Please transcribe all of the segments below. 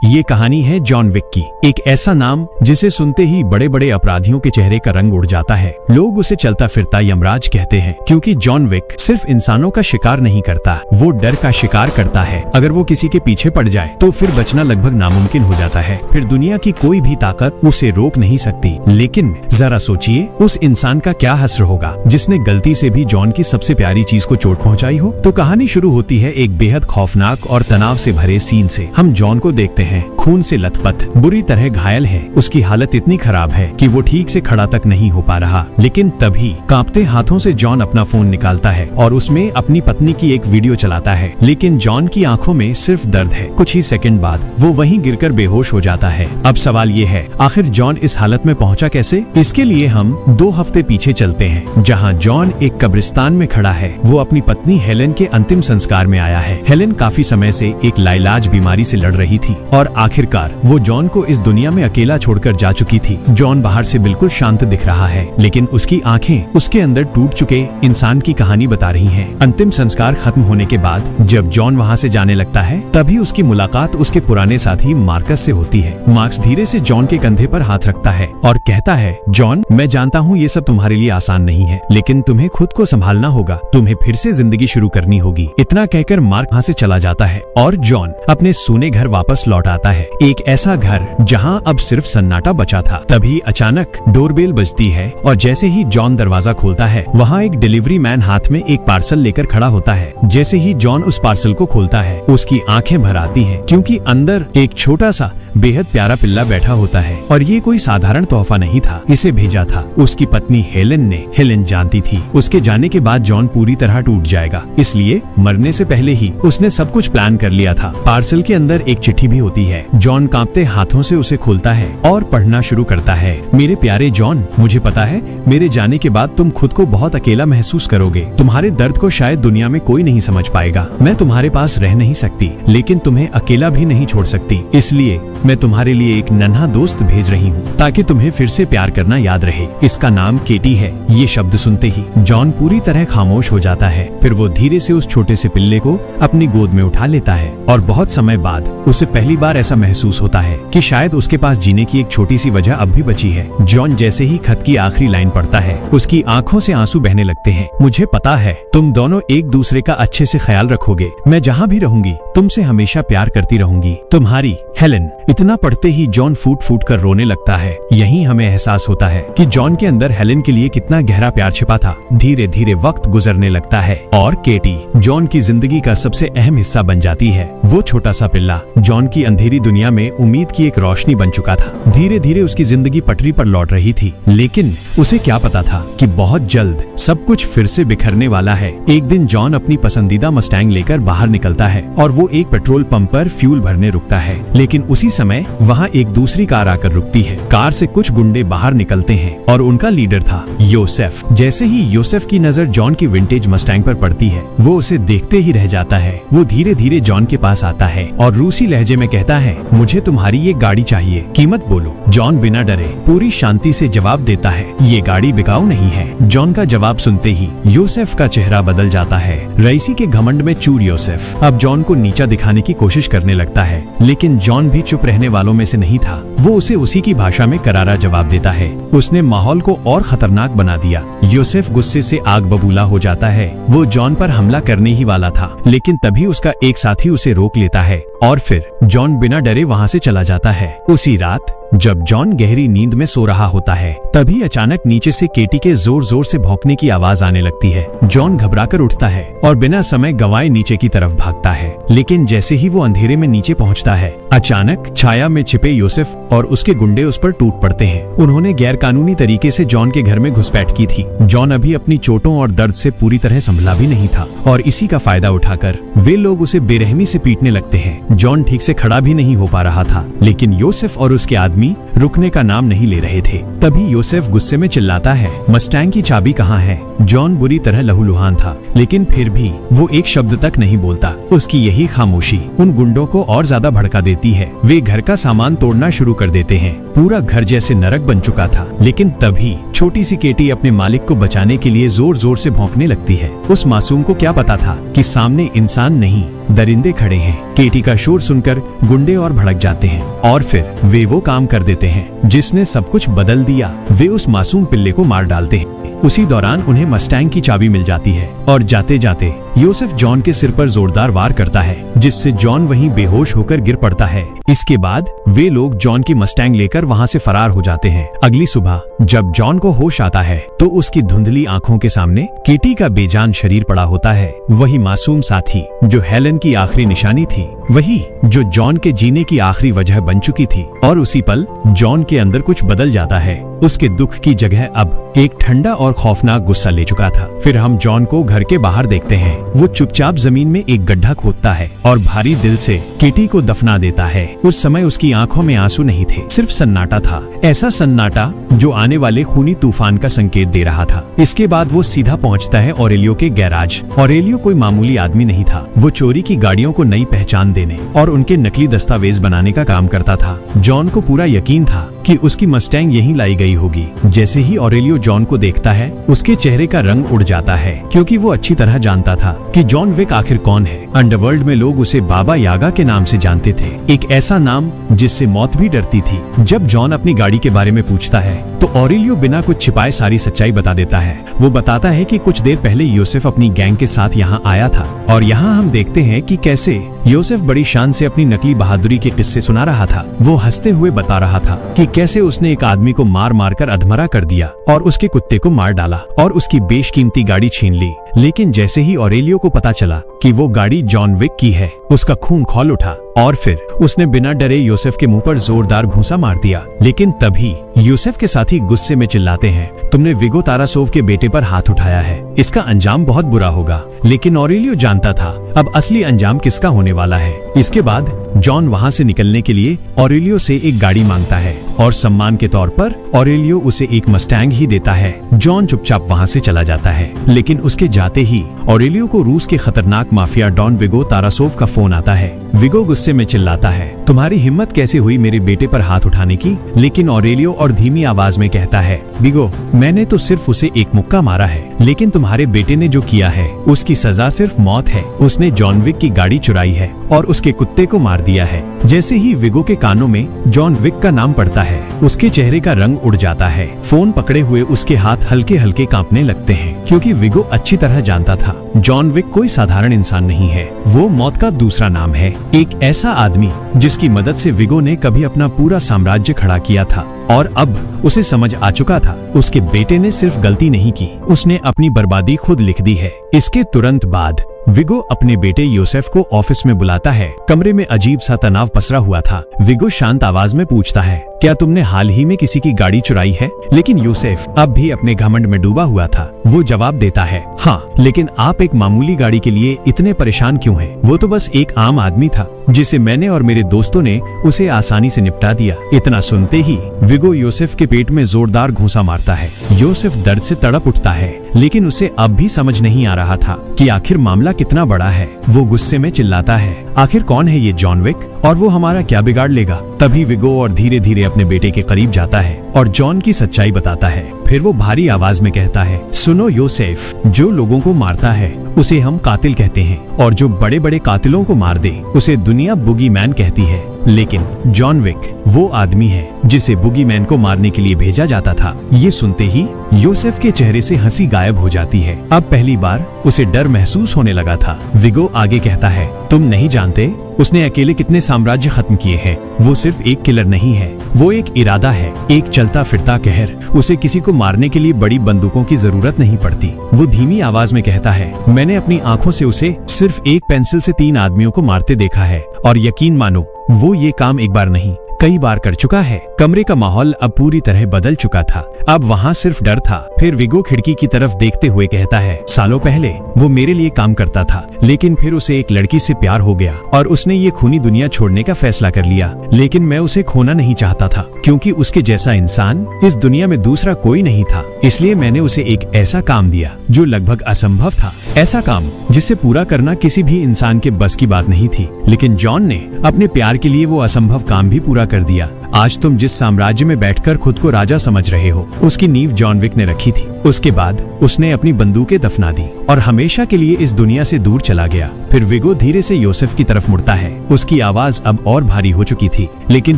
ये कहानी है जॉन विक की। एक ऐसा नाम जिसे सुनते ही बड़े बड़े अपराधियों के चेहरे का रंग उड़ जाता है। लोग उसे चलता फिरता यमराज कहते हैं, क्योंकि जॉन विक सिर्फ इंसानों का शिकार नहीं करता, वो डर का शिकार करता है। अगर वो किसी के पीछे पड़ जाए तो फिर बचना लगभग नामुमकिन हो जाता है। फिर दुनिया की कोई भी ताकत उसे रोक नहीं सकती। लेकिन जरा सोचिए, उस इंसान का क्या हश्र होगा जिसने गलती से भी जॉन की सबसे प्यारी चीज को चोट पहुंचाई हो। तो कहानी शुरू होती है एक बेहद खौफनाक और तनाव से भरे सीन से। हम जॉन को देखते हैं, खून से लथपथ, बुरी तरह घायल है। उसकी हालत इतनी खराब है कि वो ठीक से खड़ा तक नहीं हो पा रहा। लेकिन तभी कांपते हाथों से जॉन अपना फोन निकालता है और उसमें अपनी पत्नी की एक वीडियो चलाता है। लेकिन जॉन की आंखों में सिर्फ दर्द है। कुछ ही सेकंड बाद वो वहीं गिरकर बेहोश हो जाता है। अब सवाल ये है, आखिर जॉन इस हालत में पहुंचा कैसे? इसके लिए हम 2 हफ्ते पीछे चलते हैं, जहां जॉन एक कब्रिस्तान में खड़ा है। वो अपनी पत्नी हेलेन के अंतिम संस्कार में आया है। हेलेन काफी समय से एक लाइलाज बीमारी से लड़ रही थी और आखिरकार वो जॉन को इस दुनिया में अकेला छोड़कर जा चुकी थी। जॉन बाहर से बिल्कुल शांत दिख रहा है, लेकिन उसकी आंखें उसके अंदर टूट चुके इंसान की कहानी बता रही हैं। अंतिम संस्कार खत्म होने के बाद जब जॉन वहां से जाने लगता है, तभी उसकी मुलाकात उसके पुराने साथी मार्कस से होती है। मार्कस धीरे से जॉन के कंधे पर हाथ रखता है और कहता है, जॉन, मैं जानता हूँ ये सब तुम्हारे लिए आसान नहीं है, लेकिन तुम्हें खुद को संभालना होगा। तुम्हें फिर से जिंदगी शुरू करनी होगी। इतना कहकर मार्क वहाँ से चला जाता है और जॉन अपने सोने घर वापस लौट आता है। एक ऐसा घर जहां अब सिर्फ सन्नाटा बचा था। तभी अचानक डोरबेल बजती है और जैसे ही जॉन दरवाजा खोलता है, वहां एक डिलीवरी मैन हाथ में एक पार्सल लेकर खड़ा होता है। जैसे ही जॉन उस पार्सल को खोलता है, उसकी आंखें भर आती हैं, क्योंकि अंदर एक छोटा सा बेहद प्यारा पिल्ला बैठा होता है। और ये कोई साधारण तोहफा नहीं था, इसे भेजा था उसकी पत्नी हेलेन ने। हेलेन जानती थी उसके जाने के बाद जॉन पूरी तरह टूट जाएगा, इसलिए मरने से पहले ही उसने सब कुछ प्लान कर लिया था। पार्सल के अंदर एक चिट्ठी भी होती है। जॉन कांपते हाथों से उसे खोलता है और पढ़ना शुरू करता है। मेरे प्यारे जॉन, मुझे पता है मेरे जाने के बाद तुम खुद को बहुत अकेला महसूस करोगे। तुम्हारे दर्द को शायद दुनिया में कोई नहीं समझ पाएगा। मैं तुम्हारे पास रह नहीं सकती, लेकिन तुम्हें अकेला भी नहीं छोड़ सकती। इसलिए मैं तुम्हारे लिए एक नन्हा दोस्त भेज रही हूँ, ताकि तुम्हें फिर से प्यार करना याद रहे। इसका नाम केटी है। ये शब्द सुनते ही जॉन पूरी तरह खामोश हो जाता है। फिर वो धीरे से उस छोटे से पिल्ले को अपनी गोद में उठा लेता है और बहुत समय बाद उसे पहली बार ऐसा महसूस होता है कि शायद उसके पास जीने की एक छोटी सी वजह अब भी बची है। जॉन जैसे ही खत की आखिरी लाइन पढ़ता है, उसकी आंखों से आंसू बहने लगते हैं। मुझे पता है तुम दोनों एक दूसरे का अच्छे से ख्याल रखोगे। मैं जहाँ भी रहूंगी तुमसे हमेशा प्यार करती रहूंगी, तुम्हारी हेलेन। इतना पढ़ते ही जॉन फूट फूट कर रोने लगता है। यहीं हमें एहसास होता है कि जॉन के अंदर हेलेन के लिए कितना गहरा प्यार छिपा था। धीरे धीरे वक्त गुजरने लगता है और केटी जॉन की जिंदगी का सबसे अहम हिस्सा बन जाती है। वो छोटा सा पिल्ला जॉन की अंधेरी दुनिया में उम्मीद की एक रोशनी बन चुका था। धीरे धीरे उसकी जिंदगी पटरी पर लौट रही थी, लेकिन उसे क्या पता था कि बहुत जल्द सब कुछ फिर से बिखरने वाला है। एक दिन जॉन अपनी पसंदीदा मस्टैंग लेकर बाहर निकलता है और वो एक पेट्रोल पंप पर फ्यूल भरने रुकता है। लेकिन उसी समय वहाँ एक दूसरी कार आकर रुकती है। कार से कुछ गुंडे बाहर निकलते हैं और उनका लीडर था योसेफ। जैसे ही योसेफ की नजर जॉन की विंटेज मस्टैंग पर पड़ती है, वो उसे देखते ही रह जाता है। वो धीरे धीरे जॉन के पास आता है और रूसी लहजे में कहता है, मुझे तुम्हारी ये गाड़ी चाहिए, कीमत बोलो। जॉन बिना डरे पूरी शांति से जवाब देता है, ये गाड़ी बिकाऊ नहीं है। जॉन का जवाब सुनते ही योसेफ का चेहरा बदल जाता है। रईसी के घमंड में चूर योसेफ अब जॉन को नीचा दिखाने की कोशिश करने लगता है, लेकिन जॉन भी चुप रहने वालों में से नहीं था। वो उसे उसी की भाषा में करारा जवाब देता है। उसने माहौल को और खतरनाक बना दिया। योसेफ गुस्से से आग बबूला हो जाता है। वो जॉन पर हमला करने ही वाला था, लेकिन तभी उसका एक साथी उसे रोक लेता है और फिर जॉन बिना डरे वहाँ से चला जाता है। उसी रात जब जॉन गहरी नींद में सो रहा होता है, तभी अचानक नीचे से केटी के जोर जोर से भौंकने की आवाज आने लगती है। जॉन घबराकर उठता है और बिना समय गंवाए नीचे की तरफ भागता है। लेकिन जैसे ही वो अंधेरे में नीचे पहुंचता है, अचानक छाया में छिपे योसेफ और उसके गुंडे उस पर टूट पड़ते हैं। उन्होंने गैरकानूनी तरीके से जॉन के घर में घुसपैठ की थी। जॉन अभी अपनी चोटों और दर्द से पूरी तरह संभला भी नहीं था और इसी का फायदा उठाकर वे लोग उसे बेरहमी से पीटने लगते हैं। जॉन ठीक से खड़ा भी नहीं हो पा रहा था, लेकिन योसेफ और उसके आदमी रुकने का नाम नहीं ले रहे थे। तभी योसेफ गुस्से में चिल्लाता है, मस्टैंग की चाबी कहाँ है? जॉन बुरी तरह लहूलुहान था, लेकिन फिर भी वो एक शब्द तक नहीं बोलता। उसकी यही खामोशी उन गुंडों को और ज्यादा भड़का देती है। वे घर का सामान तोड़ना शुरू कर देते हैं। पूरा घर जैसे नरक बन चुका था। लेकिन तभी छोटी सी केटी अपने मालिक को बचाने के लिए जोर जोर से भौंकने लगती है। उस मासूम को क्या पता था कि सामने इंसान नहीं दरिंदे खड़े हैं। केटी का शोर सुनकर गुंडे और भड़क जाते हैं और फिर वे वो काम कर देते हैं जिसने सब कुछ बदल दिया। वे उस मासूम पिल्ले को मार डालते हैं। उसी दौरान उन्हें मस्टैंग की चाबी मिल जाती है और जाते जाते यूसुफ जॉन के सिर पर जोरदार वार करता है, जिससे जॉन वहीं बेहोश होकर गिर पड़ता है। इसके बाद वे लोग जॉन की मस्टैंग लेकर वहां से फरार हो जाते हैं। अगली सुबह जब जॉन को होश आता है तो उसकी धुंधली आंखों के सामने केटी का बेजान शरीर पड़ा होता है। वही मासूम साथी जो हेलन की आखिरी निशानी थी, वही जो जॉन के जीने की आखिरी वजह बन चुकी थी। और उसी पल जॉन के अंदर कुछ बदल जाता है। उसके दुख की जगह अब एक ठंडा और खौफनाक गुस्सा ले चुका था। फिर हम जॉन को घर के बाहर देखते हैं। वो चुपचाप जमीन में एक गड्ढा खोदता है और भारी दिल से केटी को दफना देता है। उस समय उसकी आंखों में आंसू नहीं थे, सिर्फ सन्नाटा था। ऐसा सन्नाटा जो आने वाले खूनी तूफान का संकेत दे रहा था। इसके बाद वो सीधा पहुंचता है ऑरेलियो के गैराज। ऑरेलियो कोई मामूली आदमी नहीं था। वो चोरी की गाड़ियों को नई पहचान देने और उनके नकली दस्तावेज बनाने का काम करता था। जॉन को पूरा यकीन था कि उसकी मस्टैंग यहीं लाई गई होगी। जैसे ही ऑरेलियो जॉन को देखता है, उसके चेहरे का रंग उड़ जाता है, क्योंकि वो अच्छी तरह जानता था कि जॉन विक आखिर कौन है। अंडरवर्ल्ड में लोग उसे बाबा यागा के नाम से जानते थे, एक ऐसा नाम जिससे मौत भी डरती थी। जब जॉन अपनी गाड़ी के बारे में पूछता है तो ऑरेलियो बिना कुछ छिपाए सारी सच्चाई बता देता है। वो बताता है कि कुछ देर पहले यूसुफ अपनी गैंग के साथ यहाँ आया था और यहाँ हम देखते हैं कि कैसे यूसुफ बड़ी शान से अपनी नकली बहादुरी के किस्से सुना रहा था। वो हंसते हुए बता रहा था कि कैसे उसने एक आदमी को मार मार कर अधमरा कर दिया और उसके कुत्ते को मार डाला और उसकी बेशकीमती गाड़ी छीन ली। लेकिन जैसे ही ऑरेलियो को पता चला कि वो गाड़ी जॉन विक की है, उसका खून खौल उठा और फिर उसने बिना डरे यूसुफ के मुंह पर जोरदार घूंसा मार दिया। लेकिन तभी यूसुफ के साथी गुस्से में चिल्लाते हैं, तुमने विगो तारासोव के बेटे पर हाथ उठाया है, इसका अंजाम बहुत बुरा होगा। लेकिन ऑरेलियो जानता था अब असली अंजाम किसका होने वाला है। इसके बाद जॉन वहां से निकलने के लिए ऑरेलियो से एक गाड़ी मांगता है और सम्मान के तौर पर ऑरेलियो उसे एक मस्टैंग ही देता है। जॉन चुपचाप वहां से चला जाता है, लेकिन उसके जाते ही ऑरेलियो को रूस के खतरनाक माफिया डॉन विगो तारासोव का फोन आता है। विगो गुस्से में चिल्लाता है, तुम्हारी हिम्मत कैसे हुई मेरे बेटे पर हाथ उठाने की। लेकिन ऑरेलियो और धीमी आवाज में कहता है, विगो मैंने तो सिर्फ उसे एक मुक्का मारा है, लेकिन तुम्हारे बेटे ने जो किया है उसकी सजा सिर्फ मौत है। उसने जॉन विक की गाड़ी चुराई है और उसके कुत्ते को मार दिया है। जैसे ही विगो के कानों में जॉन विक का नाम पड़ता है, उसके चेहरे का रंग उड़ जाता है। फोन पकड़े हुए उसके हाथ हल्के हल्के कांपने लगते हैं, क्योंकि विगो अच्छी तरह जानता था जॉन विक कोई साधारण इंसान नहीं है। वो मौत का दूसरा नाम है, एक ऐसा आदमी जिसकी मदद से विगो ने कभी अपना पूरा साम्राज्य खड़ा किया था। और अब उसे समझ आ चुका था, उसके बेटे ने सिर्फ गलती नहीं की, उसने अपनी बर्बादी खुद लिख दी है। इसके तुरंत बाद विगो अपने बेटे यूसुफ को ऑफिस में बुलाता है। कमरे में अजीब सा तनाव पसरा हुआ था। विगो शांत आवाज में पूछता है, क्या तुमने हाल ही में किसी की गाड़ी चुराई है। लेकिन यूसुफ अब भी अपने घमंड में डूबा हुआ था। वो जवाब देता है, हाँ, लेकिन आप एक मामूली गाड़ी के लिए इतने परेशान क्यों हैं? वो तो बस एक आम आदमी था जिसे मैंने और मेरे दोस्तों ने उसे आसानी से निपटा दिया। इतना सुनते ही विगो यूसुफ के पेट में जोरदार घूंसा मारता है। यूसुफ दर्द से तड़प उठता है, लेकिन उसे अब भी समझ नहीं आ रहा था कि आखिर मामला कितना बड़ा है। वो गुस्से में चिल्लाता है, आखिर कौन है ये जॉन विक और वो हमारा क्या बिगाड़ लेगा। तभी विगो और धीरे धीरे अपने बेटे के करीब जाता है और जॉन की सच्चाई बताता है। फिर वो भारी आवाज में कहता है, सुनो यूसुफ, जो लोगों को मारता है उसे हम कातिल कहते हैं और जो बड़े बड़े कातिलों को मार दे उसे दुनिया बुगी मैन कहती है। लेकिन जॉन विक वो आदमी है जिसे बुगी मैन को मारने के लिए भेजा जाता था। ये सुनते ही यूसुफ के चेहरे से हंसी गायब हो जाती है। अब पहली बार उसे डर महसूस होने लगा था। विगो आगे कहता है, तुम नहीं जानते उसने अकेले कितने साम्राज्य खत्म किए हैं। वो सिर्फ एक किलर नहीं है, वो एक इरादा है, एक चलता फिरता कहर। उसे किसी को मारने के लिए बड़ी बंदूकों की जरूरत नहीं पड़ती। वो धीमी आवाज में कहता है, मैंने अपनी आंखों से उसे सिर्फ एक पेंसिल से 3 आदमियों को मारते देखा है और यकीन मानो वो ये काम एक बार नहीं कई बार कर चुका है। कमरे का माहौल अब पूरी तरह बदल चुका था। अब वहाँ सिर्फ डर था। फिर विगो खिड़की की तरफ देखते हुए कहता है, सालों पहले वो मेरे लिए काम करता था, लेकिन फिर उसे एक लड़की से प्यार हो गया और उसने ये खूनी दुनिया छोड़ने का फैसला कर लिया। लेकिन मैं उसे खोना नहीं चाहता था, क्योंकि उसके जैसा इंसान इस दुनिया में दूसरा कोई नहीं था। इसलिए मैंने उसे एक ऐसा काम दिया जो लगभग असंभव था, ऐसा काम जिसे पूरा करना किसी भी इंसान के बस की बात नहीं थी। लेकिन जॉन ने अपने प्यार के लिए वो असंभव काम भी पूरा कर दिया। आज तुम जिस साम्राज्य में बैठकर खुद को राजा समझ रहे हो, उसकी नींव जॉन विक ने रखी थी। उसके बाद उसने अपनी बंदूकें दफना दी और हमेशा के लिए इस दुनिया से दूर चला गया। फिर विगो धीरे से योसेफ की तरफ मुड़ता है। उसकी आवाज अब और भारी हो चुकी थी। लेकिन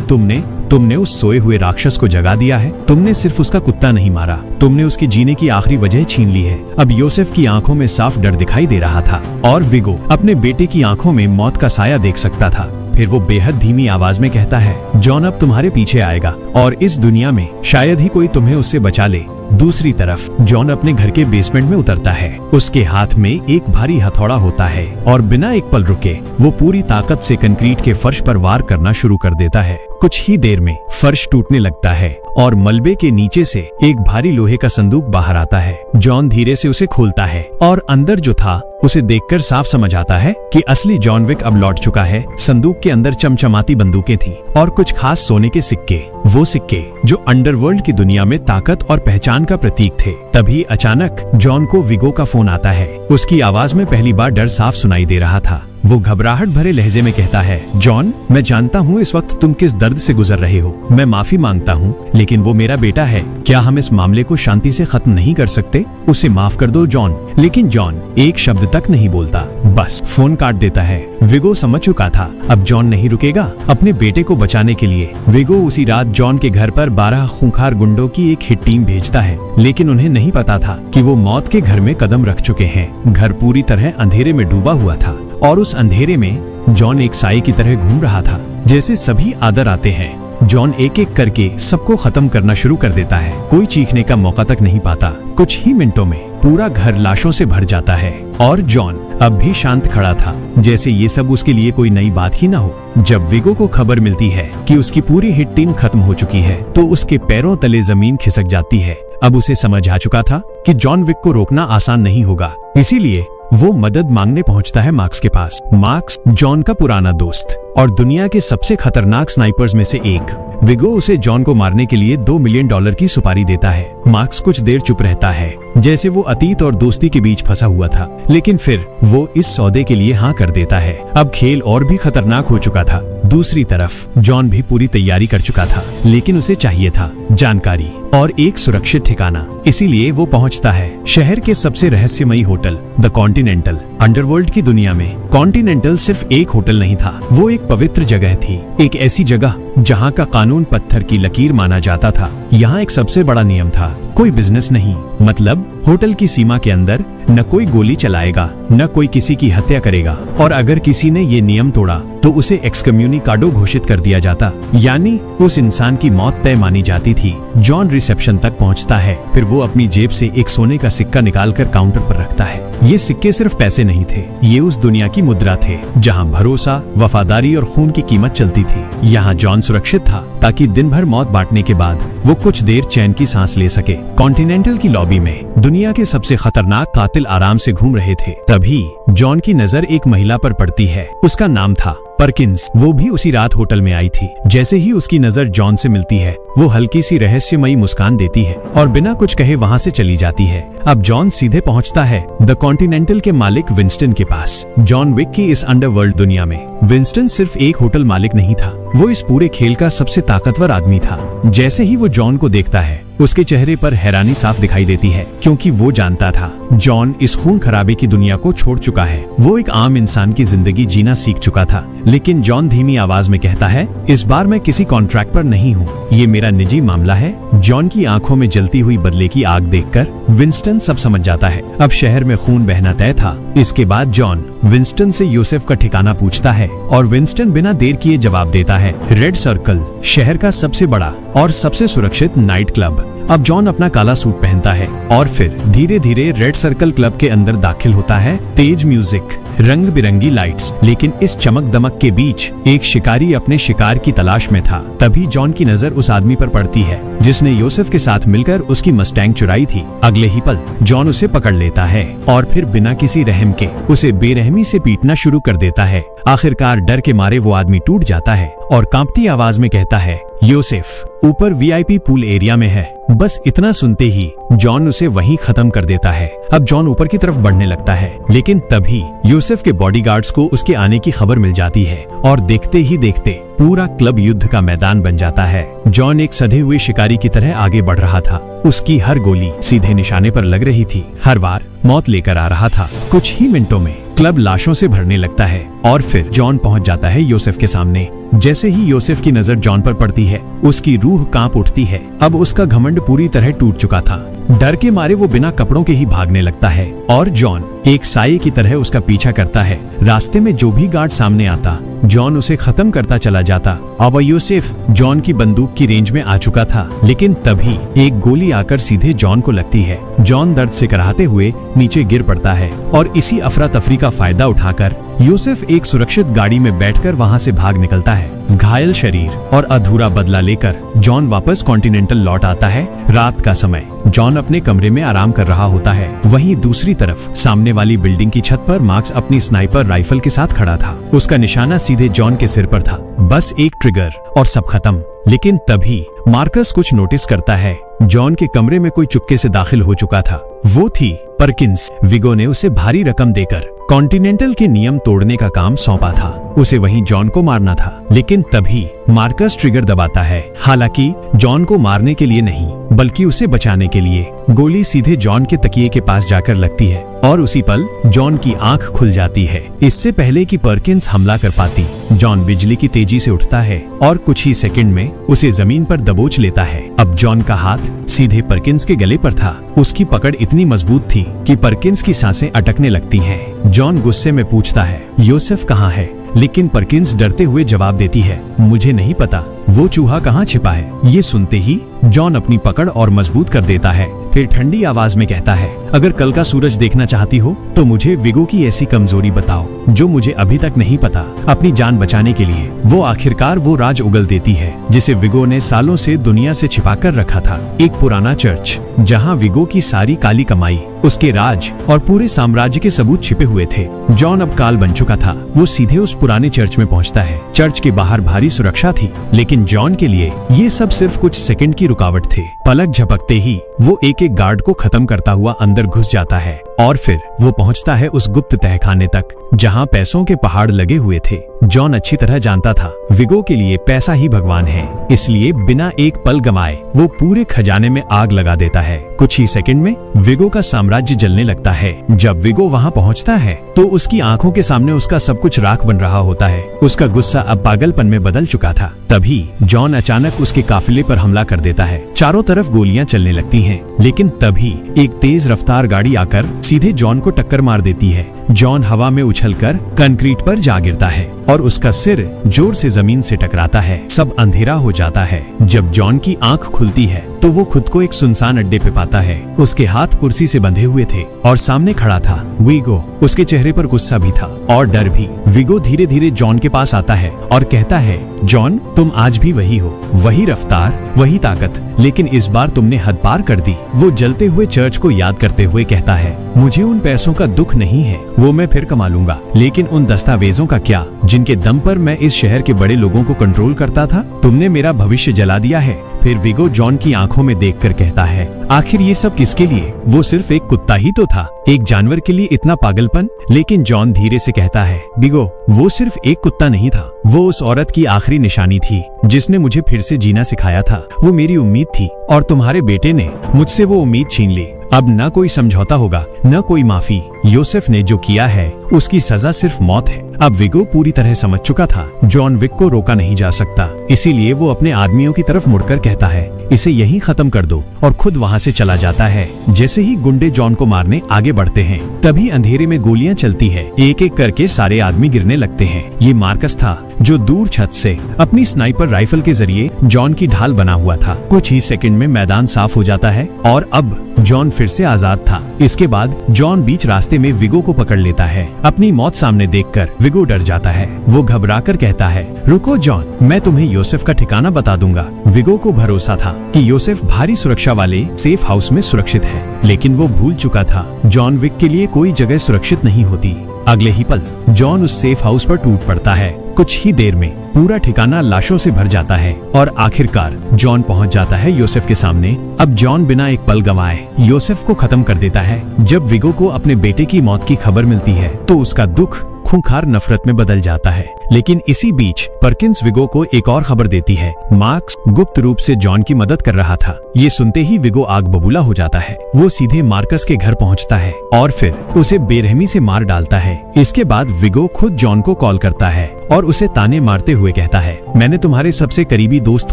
तुमने उस सोए हुए राक्षस को जगा दिया है। तुमने सिर्फ उसका कुत्ता नहीं मारा, तुमने उसकी जीने की आखिरी वजह छीन ली है। अब योसेफ की आंखों में साफ डर दिखाई दे रहा था और विगो अपने बेटे की आंखों में मौत का साया देख सकता था। फिर वो बेहद धीमी आवाज में कहता है, जॉन अब तुम्हारे पीछे आएगा और इस दुनिया में शायद ही कोई तुम्हें उससे बचा ले। दूसरी तरफ जॉन अपने घर के बेसमेंट में उतरता है। उसके हाथ में एक भारी हथौड़ा होता है और बिना एक पल रुके वो पूरी ताकत से कंक्रीट के फर्श पर वार करना शुरू कर देता है। कुछ ही देर में फर्श टूटने लगता है और मलबे के नीचे से एक भारी लोहे का संदूक बाहर आता है। जॉन धीरे से उसे खोलता है और अंदर जो था उसे देखकर साफ समझ आता है कि असली जॉन विक अब लौट चुका है। संदूक के अंदर चमचमाती बंदूकें थीं और कुछ खास सोने के सिक्के, वो सिक्के जो अंडरवर्ल्ड की दुनिया में ताकत और पहचान का प्रतीक थे। तभी अचानक जॉन को विगो का फोन आता है। उसकी आवाज में पहली बार डर साफ सुनाई दे रहा था। वो घबराहट भरे लहजे में कहता है, जॉन, मैं जानता हूँ इस वक्त तुम किस दर्द से गुजर रहे हो। मैं माफी मांगता हूँ, लेकिन वो मेरा बेटा है। क्या हम इस मामले को शांति से खत्म नहीं कर सकते? उसे माफ कर दो जॉन। लेकिन जॉन एक शब्द तक नहीं बोलता, बस फोन काट देता है। विगो समझ चुका था अब जॉन नहीं रुकेगा। अपने बेटे को बचाने के लिए विगो उसी रात जॉन के घर पर 12 खूंखार गुंडों की एक हिट टीम भेजता है। लेकिन उन्हें नहीं पता था कि वो मौत के घर में कदम रख चुके हैं। घर पूरी तरह अंधेरे में डूबा हुआ था और उस अंधेरे में जॉन एक साए की तरह घूम रहा था। जैसे सभी आदर आते हैं, जॉन एक एक करके सबको खत्म करना शुरू कर देता है। कोई चीखने का मौका तक नहीं पाता। कुछ ही मिनटों में पूरा घर लाशों से भर जाता है और जॉन अब भी शांत खड़ा था, जैसे ये सब उसके लिए कोई नई बात ही ना हो। जब विगो को खबर मिलती है कि उसकी पूरी हिट टीम खत्म हो चुकी है, तो उसके पैरों तले जमीन खिसक जाती है। अब उसे समझ आ चुका था कि जॉन विक को रोकना आसान नहीं होगा। इसीलिए वो मदद मांगने पहुंचता है मार्क्स के पास। मार्क्स जॉन का पुराना दोस्त और दुनिया के सबसे खतरनाक स्नाइपर्स में से एक। विगो उसे जॉन को मारने के लिए $2 मिलियन की सुपारी देता है। मार्क्स कुछ देर चुप रहता है, जैसे वो अतीत और दोस्ती के बीच फंसा हुआ था। लेकिन फिर वो इस सौदे के लिए हाँ कर देता है। अब खेल और भी खतरनाक हो चुका था। दूसरी तरफ जॉन भी पूरी तैयारी कर चुका था, लेकिन उसे चाहिए था जानकारी और एक सुरक्षित ठिकाना। इसीलिए वो पहुंचता है शहर के सबसे रहस्यमयी होटल, द कॉन्टिनेंटल। अंडरवर्ल्ड की दुनिया में कॉन्टिनेंटल सिर्फ एक होटल नहीं था, वो एक पवित्र जगह थी। एक ऐसी जगह जहाँ का कानून पत्थर की लकीर माना जाता था। यहाँ एक सबसे बड़ा नियम था, कोई बिजनेस नहीं। मतलब होटल की सीमा के अंदर न कोई गोली चलाएगा, न कोई किसी की हत्या करेगा, और अगर किसी ने ये नियम तोड़ा तो उसे एक्सकम्युनिकाडो घोषित कर दिया जाता, यानी उस इंसान की मौत तय मानी जाती थी। जॉन रिसेप्शन तक पहुंचता है, फिर वो अपनी जेब से एक सोने का सिक्का निकालकर काउंटर पर रखता है। ये सिक्के सिर्फ पैसे नहीं थे, ये उस दुनिया की मुद्रा थे जहाँ भरोसा, वफादारी और खून की कीमत चलती थी। यहाँ जॉन सुरक्षित था ताकि दिन भर मौत बांटने के बाद वो कुछ देर चैन की सांस ले सके। कॉन्टिनेंटल की लॉबी में दुनिया के सबसे खतरनाक कातिल आराम से घूम रहे थे। तभी जॉन की नजर एक महिला पर पड़ती है। उसका नाम था परकिंस। वो भी उसी रात होटल में आई थी। जैसे ही उसकी नजर जॉन से मिलती है, वो हल्की सी रहस्यमयी मुस्कान देती है और बिना कुछ कहे वहाँ से चली जाती है। अब जॉन सीधे पहुँचता है द कॉन्टिनेंटल के मालिक विंस्टन के पास। जॉन विक की इस अंडरवर्ल्ड दुनिया में विंस्टन सिर्फ एक होटल मालिक नहीं था, वो इस पूरे खेल का सबसे ताकतवर आदमी था। जैसे ही वो जॉन को देखता है, उसके चेहरे पर हैरानी साफ दिखाई देती है, क्योंकि वो जानता था जॉन इस खून खराबे की दुनिया को छोड़ चुका है। वो एक आम इंसान की जिंदगी जीना सीख चुका था। लेकिन जॉन धीमी आवाज में कहता है, इस बार मैं किसी कॉन्ट्रैक्ट पर नहीं हूँ, ये मेरा निजी मामला है। जॉन की आंखों में जलती हुई बदले की आग देखकर विंस्टन सब समझ जाता है। अब शहर में खून बहना तय था। इसके बाद जॉन विंस्टन से यूसुफ का ठिकाना पूछता है और विंस्टन बिना देर किए जवाब देता है, रेड सर्कल, शहर का सबसे बड़ा और सबसे सुरक्षित नाइट क्लब। अब जॉन अपना काला सूट पहनता है और फिर धीरे धीरे रेड सर्कल क्लब के अंदर दाखिल होता है। तेज म्यूजिक, रंग बिरंगी लाइट्स, लेकिन इस चमक दमक के बीच एक शिकारी अपने शिकार की तलाश में था। तभी जॉन की नजर उस आदमी पर पड़ती है जिसने यूसुफ के साथ मिलकर उसकी मस्टैंग चुराई थी। अगले ही पल जॉन उसे पकड़ लेता है और फिर बिना किसी रहम के उसे बेरहमी से पीटना शुरू कर देता है। आखिरकार डर के मारे वो आदमी टूट जाता है और कांपती आवाज में कहता है, योसेफ ऊपर वीआईपी पूल एरिया में है। बस इतना सुनते ही जॉन उसे वहीं खत्म कर देता है। अब जॉन ऊपर की तरफ बढ़ने लगता है, लेकिन तभी योसेफ के बॉडीगार्ड्स को उसके आने की खबर मिल जाती है और देखते ही देखते पूरा क्लब युद्ध का मैदान बन जाता है। जॉन एक सधे हुए शिकारी की तरह आगे बढ़ रहा था। उसकी हर गोली सीधे निशाने पर लग रही थी, हर बार मौत लेकर आ रहा था। कुछ ही मिनटों में क्लब लाशों से भरने लगता है और फिर जॉन पहुंच जाता है योसेफ के सामने। जैसे ही योसेफ की नजर जॉन पर पड़ती है, उसकी रूह कांप उठती है। अब उसका घमंड पूरी तरह टूट चुका था। डर के मारे वो बिना कपड़ों के ही भागने लगता है और जॉन एक साये की तरह उसका पीछा करता है। रास्ते में जो भी गार्ड सामने आता, जॉन उसे खत्म करता चला जाता। अब योसेफ जॉन की बंदूक की रेंज में आ चुका था, लेकिन तभी एक गोली आकर सीधे जॉन को लगती है। जॉन दर्द से कराहते हुए नीचे गिर पड़ता है और इसी अफरा तफरी का फायदा उठाकर योसेफ एक सुरक्षित गाड़ी में बैठकर वहां से भाग निकलता है। घायल शरीर और अधूरा बदला लेकर जॉन वापस कॉन्टिनेंटल लौट आता है। रात का समय, जॉन अपने कमरे में आराम कर रहा होता है। वहीं दूसरी तरफ सामने वाली बिल्डिंग की छत पर मार्क्स अपनी स्नाइपर राइफल के साथ खड़ा था। उसका निशाना सीधे जॉन के सिर पर था। बस एक ट्रिगर और सब खत्म। लेकिन तभी मार्कस कुछ नोटिस करता है। जॉन के कमरे में कोई चुपके से दाखिल हो चुका था। वो थी परकिंस। विगो ने उसे भारी रकम देकर कॉन्टिनेंटल के नियम तोड़ने का काम सौंपा था। उसे वहीं जॉन को मारना था, लेकिन तभी मार्कस ट्रिगर दबाता है। हालांकि जॉन को मारने के लिए नहीं, बल्कि उसे बचाने के लिए। गोली सीधे जॉन के तकिए के पास जाकर लगती है और उसी पल जॉन की आंख खुल जाती है। इससे पहले कि परकिंस हमला कर पाती, जॉन बिजली की तेजी से उठता है और कुछ ही सेकंड में उसे जमीन पर दबोच लेता है। अब जॉन का हाथ सीधे परकिंस के गले पर था। उसकी पकड़ इतनी मजबूत थी कि परकिंस की सांसें अटकने लगती हैं। जॉन गुस्से में पूछता है, योसेफ कहाँ है? लेकिन परकिंस डरते हुए जवाब देती है, मुझे नहीं पता वो चूहा कहाँ छिपा है। ये सुनते ही जॉन अपनी पकड़ और मजबूत कर देता है। फिर ठंडी आवाज में कहता है, अगर कल का सूरज देखना चाहती हो तो मुझे विगो की ऐसी कमजोरी बताओ जो मुझे अभी तक नहीं पता। अपनी जान बचाने के लिए वो आखिरकार वो राज उगल देती है जिसे विगो ने सालों से दुनिया से छिपा कर रखा था। एक पुराना चर्च जहाँ विगो की सारी काली कमाई, उसके राज और पूरे साम्राज्य के सबूत छिपे हुए थे। जॉन अब काल बन चुका था। वो सीधे उस पुराने चर्च में पहुंचता है। चर्च के बाहर भारी सुरक्षा थी, लेकिन जॉन के लिए ये सब सिर्फ कुछ सेकंड की रुकावट थे। पलक झपकते ही वो एक एक गार्ड को खत्म करता हुआ अंदर घुस जाता है और फिर वो पहुंचता है उस गुप्त तहखाने तक जहां पैसों के पहाड़ लगे हुए थे। जॉन अच्छी तरह जानता था विगो के लिए पैसा ही भगवान है, इसलिए बिना एक पल गंवाए वो पूरे खजाने में आग लगा देता है। कुछ ही सेकंड में विगो का साम्राज्य जलने लगता है। जब विगो वहां पहुंचता है तो उसकी आंखों के सामने उसका सब कुछ राख बन रहा होता है। उसका गुस्सा अब पागलपन में बदल चुका था। तभी जॉन अचानक उसके काफिले पर हमला कर देता है। चारों तरफ गोलियां चलने लगती हैं, लेकिन तभी एक तेज रफ्तार गाड़ी आकर सीधे जॉन को टक्कर मार देती है। जॉन हवा में उछलकर कंक्रीट पर जा गिरता है और उसका सिर जोर से जमीन से टकराता है। सब अंधेरा हो जाता है। जब जॉन की आंख खुलती है तो वो खुद को एक सुनसान अड्डे पे पाता है। उसके हाथ कुर्सी से बंधे हुए थे और सामने खड़ा था विगो। उसके चेहरे पर गुस्सा भी था और डर भी। विगो धीरे धीरे जॉन के पास आता है और कहता है, जॉन तुम आज भी वही हो, वही रफ्तार, वही ताकत, लेकिन इस बार तुमने हद पार कर दी। वो जलते हुए चर्च को याद करते हुए कहता है, मुझे उन पैसों का दुख नहीं है, वो मैं फिर कमा लूंगा, लेकिन उन दस्तावेजों का क्या जिनके दम पर मैं इस शहर के बड़े लोगों को कंट्रोल करता था? तुमने मेरा भविष्य जला दिया है। फिर विगो जॉन की आंखों में देखकर कहता है, आखिर ये सब किसके लिए? वो सिर्फ एक कुत्ता ही तो था, एक जानवर के लिए इतना पागलपन? लेकिन जॉन धीरे से कहता है, विगो वो सिर्फ एक कुत्ता नहीं था, वो उस औरत की आखिरी निशानी थी जिसने मुझे फिर से जीना सिखाया था। वो मेरी उम्मीद थी और तुम्हारे बेटे ने मुझसे वो उम्मीद छीन ली। अब न कोई समझौता होगा, न कोई माफी। योसेफ ने जो किया है उसकी सजा सिर्फ मौत है। अब विगो पूरी तरह समझ चुका था जॉन विक को रोका नहीं जा सकता, इसीलिए वो अपने आदमियों की तरफ मुड़कर कहता है, इसे यहीं खत्म कर दो, और खुद वहां से चला जाता है। जैसे ही गुंडे जॉन को मारने आगे बढ़ते हैं, तभी अंधेरे में गोलियां चलती है। एक एक करके सारे आदमी गिरने लगते हैं। ये मार्कस था जो दूर छत से अपनी स्नाइपर राइफल के जरिए जॉन की ढाल बना हुआ था। कुछ ही सेकंड में मैदान साफ हो जाता है और अब जॉन फिर से आजाद था। इसके बाद जॉन बीच रास्ते में विगो को पकड़ लेता है। अपनी मौत सामने देखकर विगो डर जाता है। वो घबराकर कहता है, रुको जॉन, मैं तुम्हें योसेफ का ठिकाना बता दूंगा। विगो को भरोसा था कि योसेफ भारी सुरक्षा वाले सेफ हाउस में सुरक्षित है, लेकिन वो भूल चुका था जॉन विक के लिए कोई जगह सुरक्षित नहीं होती। अगले ही पल जॉन उस सेफ हाउस पर टूट पड़ता है। कुछ ही देर में पूरा ठिकाना लाशों से भर जाता है और आखिरकार जॉन पहुंच जाता है योसेफ के सामने। अब जॉन बिना एक पल गंवाए योसेफ को खत्म कर देता है। जब विगो को अपने बेटे की मौत की खबर मिलती है तो उसका दुख खूंखार नफरत में बदल जाता है। लेकिन इसी बीच परकिंस विगो को एक और खबर देती है। मार्कस गुप्त रूप से जॉन की मदद कर रहा था। ये सुनते ही विगो आग बबूला हो जाता है। वो सीधे मार्कस के घर पहुंचता है और फिर उसे बेरहमी से मार डालता है। इसके बाद विगो खुद जॉन को कॉल करता है और उसे ताने मारते हुए कहता है, मैंने तुम्हारे सबसे करीबी दोस्त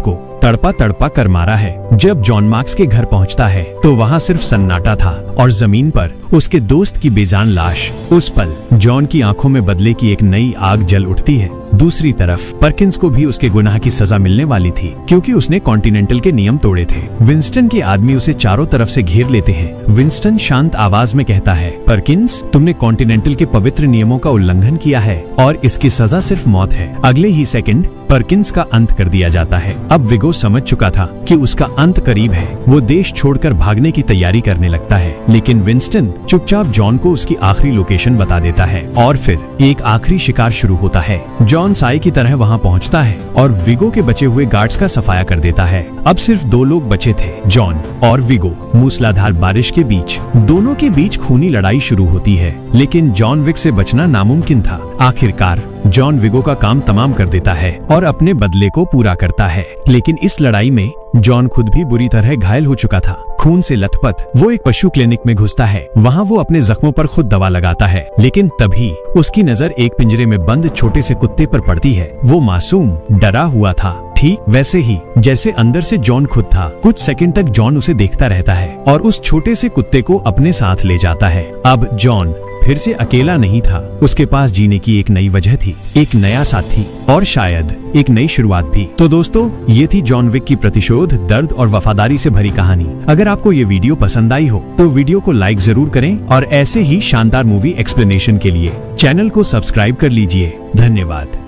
को तड़पा तड़पा कर मारा है। जब जॉन मार्क्स के घर पहुंचता है तो वहाँ सिर्फ सन्नाटा था और जमीन पर उसके दोस्त की बेजान लाश। उस पल जॉन की आंखों में बदले की एक नई आग जल उठती है। दूसरी तरफ परकिंस को भी उसके गुनाह की सजा मिलने वाली थी, क्योंकि उसने कॉन्टिनेंटल के नियम तोड़े थे। विंस्टन के आदमी उसे चारों तरफ से घेर लेते हैं। विंस्टन शांत आवाज में कहता है, परकिंस, तुमने कॉन्टिनेंटल के पवित्र नियमों का उल्लंघन किया है और इसकी सजा सिर्फ मौत है। अगले ही सेकंड परकिंस का अंत कर दिया जाता है। अब विगो समझ चुका था कि उसका अंत करीब है। वो देश छोड़कर भागने की तैयारी करने लगता है, लेकिन विंस्टन चुपचाप जॉन को उसकी आखिरी लोकेशन बता देता है और फिर एक आखिरी शिकार शुरू होता है। जॉन साई की तरह वहाँ पहुँचता है और विगो के बचे हुए गार्ड्स का सफाया कर देता है। अब सिर्फ 2 लोग बचे थे, जॉन और विगो। मूसलाधार बारिश के बीच दोनों के बीच खूनी लड़ाई शुरू होती है, लेकिन जॉन विक से बचना नामुमकिन था। आखिरकार जॉन विगो का काम तमाम कर देता है और अपने बदले को पूरा करता है। लेकिन इस लड़ाई में जॉन खुद भी बुरी तरह घायल हो चुका था। खून से लथपथ वो एक पशु क्लिनिक में घुसता है। वहाँ वो अपने जख्मों पर खुद दवा लगाता है, लेकिन तभी उसकी नजर एक पिंजरे में बंद छोटे से कुत्ते पर पड़ती है। वो मासूम डरा हुआ था, ठीक वैसे ही जैसे अंदर से जॉन खुद था। कुछ सेकंड तक जॉन उसे देखता रहता है और उस छोटे से कुत्ते को अपने साथ ले जाता है। अब जॉन फिर से अकेला नहीं था। उसके पास जीने की एक नई वजह थी, एक नया साथी और शायद एक नई शुरुआत भी। तो दोस्तों, ये थी जॉन विक की प्रतिशोध, दर्द और वफादारी से भरी कहानी। अगर आपको ये वीडियो पसंद आई हो तो वीडियो को लाइक जरूर करें और ऐसे ही शानदार मूवी एक्सप्लेनेशन के लिए चैनल को सब्सक्राइब कर लीजिए। धन्यवाद।